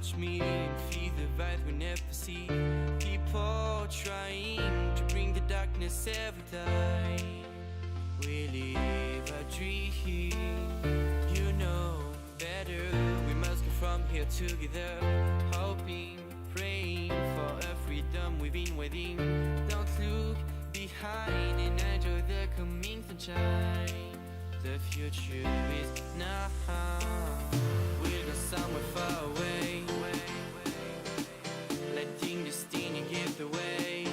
touch me and feel the vibes we never see. People trying to bring the darkness every time. We live a dream, you know better. We must go from here together, hoping, praying for a freedom we've been waiting. Don't look behind and enjoy the coming sunshine. The future is now. We'll go somewhere far away, letting destiny give the way.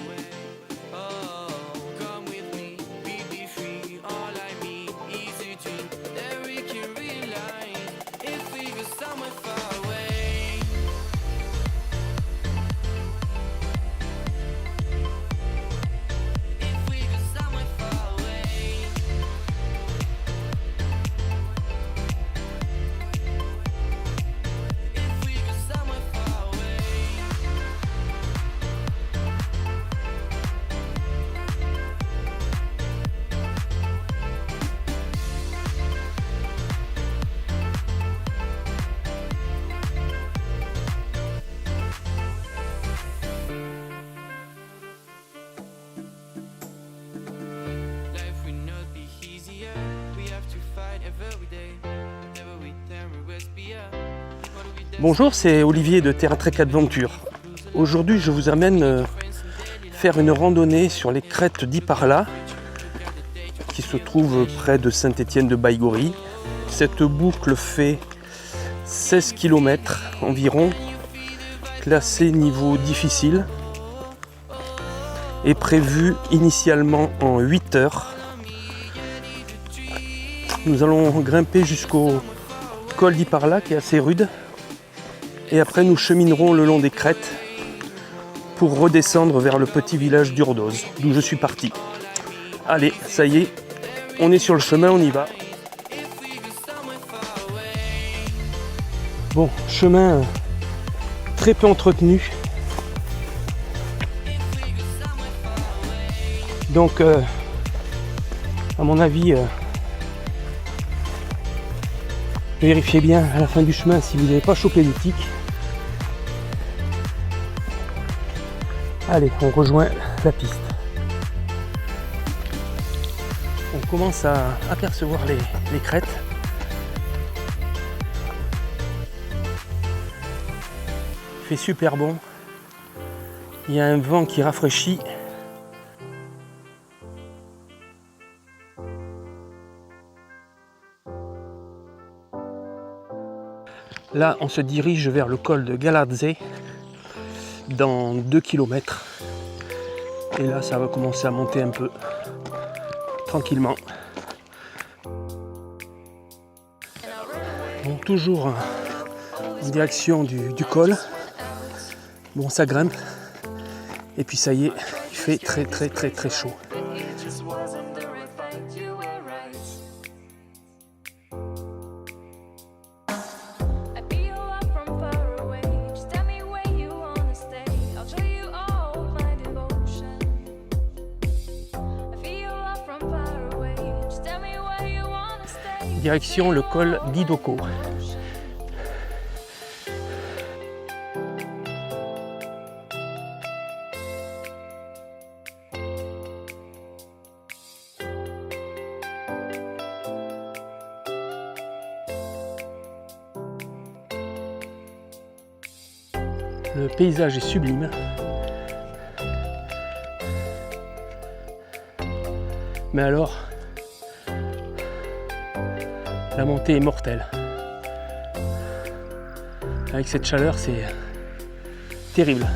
Oh, come with me, be free. All I need is a dream that we can realize if we go somewhere far away. If we go somewhere far away. If we go somewhere far away. Life will not be easier. We have to fight every day. Whatever we turn, we will be up. What do we do? Bonjour, c'est Olivier de Terra Trek Adventure. Aujourd'hui, je vous amène faire une randonnée sur les crêtes d'Iparla qui se trouve près de Saint-Étienne de Baïgorry. Cette boucle fait 16 km environ, classée niveau difficile et prévue initialement en 8 heures. Nous allons grimper jusqu'au col d'Iparla qui est assez rude et après nous cheminerons le long des crêtes pour redescendre vers le petit village d'Urdoz d'où je suis parti. Allez, ça y est, on est sur le chemin, on y va. Bon, chemin très peu entretenu. Donc, à mon avis, vérifiez bien à la fin du chemin si vous n'avez pas chopé les tiques. Allez, on rejoint la piste. On commence à apercevoir les crêtes. Il fait super bon. Il y a un vent qui rafraîchit. Là, on se dirige vers le col de Galadze dans 2 km. Et là, ça va commencer à monter un peu, tranquillement. Bon, toujours en direction du col. Bon, ça grimpe. Et puis ça y est, il fait très chaud. Direction le col d'Idoko. Le paysage est sublime. Mais alors, la montée est mortelle. Avec cette chaleur, c'est terrible.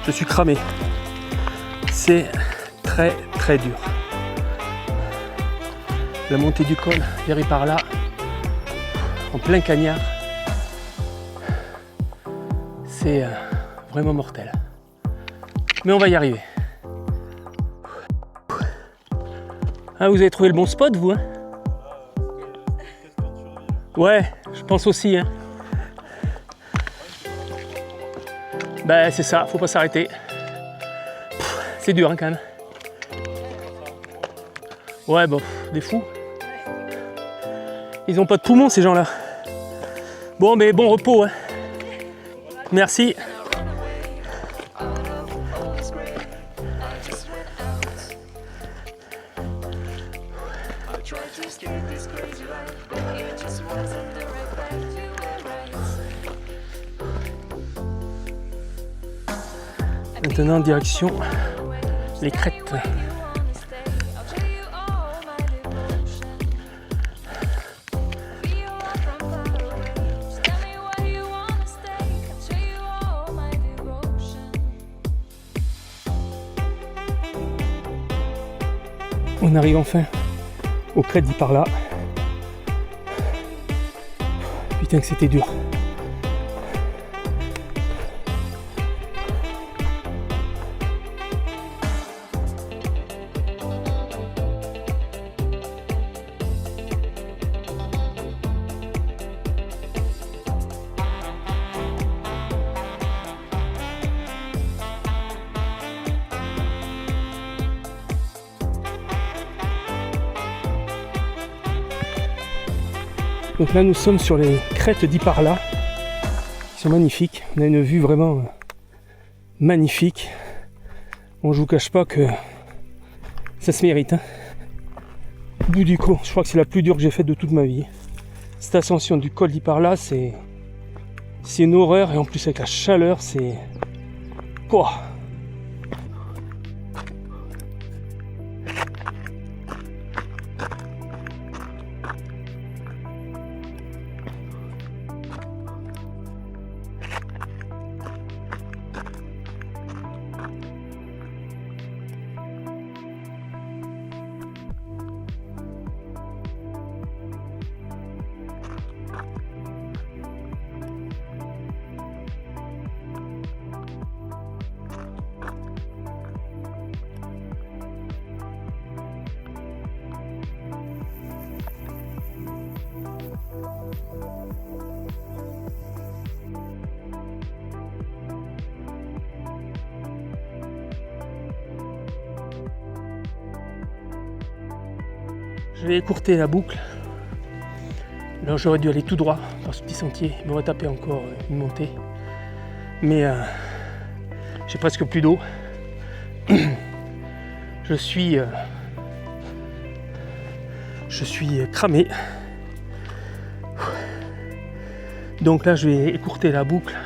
Je suis cramé. C'est très dur. La montée du col vers Iparla, en plein cagnard, c'est vraiment mortel. Mais on va y arriver. Ah, vous avez trouvé le bon spot, vous, hein? Ouais, je pense aussi, hein. Ben, c'est ça, faut pas s'arrêter. C'est dur, hein, quand même. Ouais, bon, des fous. Ils ont pas de poumons, ces gens-là. Bon, mais bon repos, hein. Merci. Maintenant, direction les crêtes. On arrive enfin aux crêtes d'Iparla. Putain que c'était dur. Donc là nous sommes sur les crêtes d'Iparla, qui sont magnifiques. On a une vue vraiment magnifique. Bon, je vous cache pas que ça se mérite, hein. Au bout du coup, je crois que c'est la plus dure que j'ai faite de toute ma vie. Cette ascension du col d'Iparla, c'est une horreur, et en plus avec la chaleur, c'est... Oh. Je vais écourter la boucle. Là j'aurais dû aller tout droit par ce petit sentier, il m'aurait tapé encore une montée. Mais j'ai presque plus d'eau. Je suis cramé. Donc là je vais écourter la boucle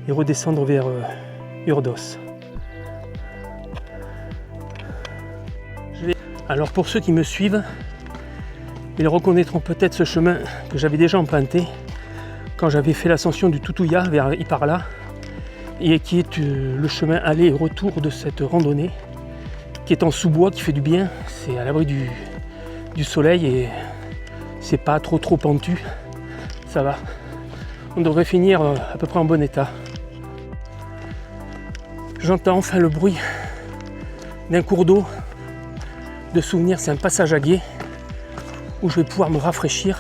et redescendre vers Urdos. Alors pour ceux qui me suivent, ils reconnaîtront peut-être ce chemin que j'avais déjà emprunté quand j'avais fait l'ascension du Tutuya vers Iparla, et qui est le chemin aller et retour de cette randonnée, qui est en sous-bois, qui fait du bien. C'est à l'abri du soleil et c'est pas trop pentu, ça va. On devrait finir à peu près en bon état. J'entends enfin le bruit d'un cours d'eau. De souvenir, c'est un passage à gué où je vais pouvoir me rafraîchir,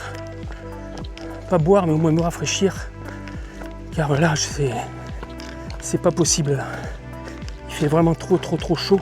pas boire mais au moins me rafraîchir, car là c'est pas possible, il fait vraiment trop chaud.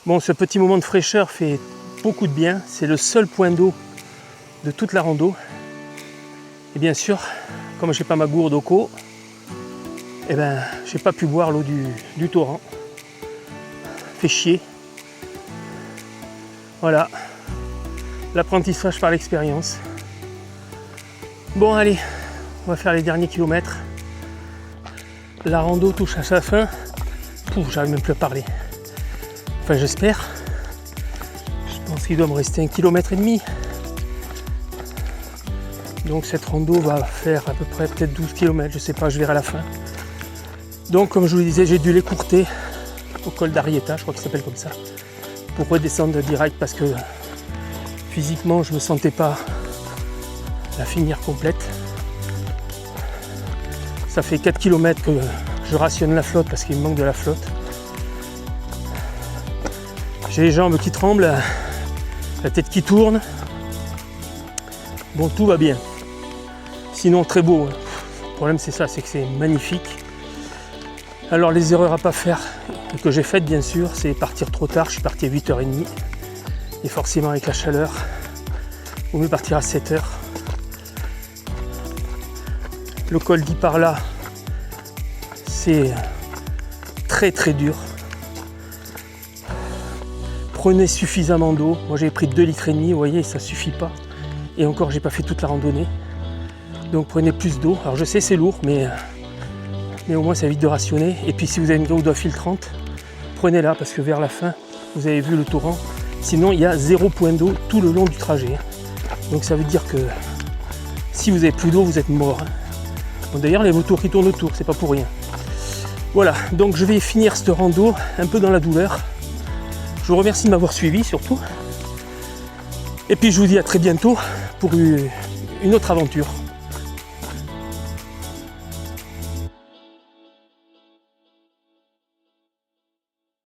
Bon, ce petit moment de fraîcheur fait beaucoup de bien. C'est le seul point d'eau de toute la rando. Et bien sûr, comme j'ai pas ma gourde au co, eh ben j'ai pas pu boire l'eau du torrent. Fait chier. Voilà. L'apprentissage par l'expérience. Bon allez, on va faire les derniers kilomètres. La rando touche à sa fin. Pouf, j'arrive même plus à parler. Enfin j'espère. Je pense qu'il doit me rester 1,5 km. Donc cette rando va faire à peu près peut-être 12 km, je sais pas, je verrai à la fin. Donc comme je vous le disais, j'ai dû l'écourter au col d'Arieta, je crois qu'il s'appelle comme ça, pour redescendre direct parce que physiquement je me sentais pas la finir complète. Ça fait 4 km que je rationne la flotte parce qu'il me manque de la flotte. J'ai les jambes qui tremblent, la tête qui tourne. Bon, tout va bien. Sinon, très beau. Le problème, c'est ça, c'est que c'est magnifique. Alors, les erreurs à pas faire, que j'ai faites, bien sûr, c'est partir trop tard. Je suis parti à 8h30. Et forcément, avec la chaleur, il vaut mieux partir à 7h. Le col dit par là, c'est très très dur. Prenez suffisamment d'eau. Moi j'ai pris 2,5 litres, vous voyez, ça suffit pas. Et encore, j'ai pas fait toute la randonnée. Donc prenez plus d'eau. Alors je sais c'est lourd, mais au moins ça évite de rationner. Et puis si vous avez une goutte d'eau filtrante, prenez-la parce que vers la fin, vous avez vu le torrent. Sinon il y a 0 point d'eau tout le long du trajet. Donc ça veut dire que si vous avez plus d'eau, vous êtes mort. Bon, d'ailleurs les motos qui tournent autour, c'est pas pour rien. Voilà, donc je vais finir ce rando un peu dans la douleur. Je vous remercie de m'avoir suivi surtout. Et puis je vous dis à très bientôt pour une autre aventure.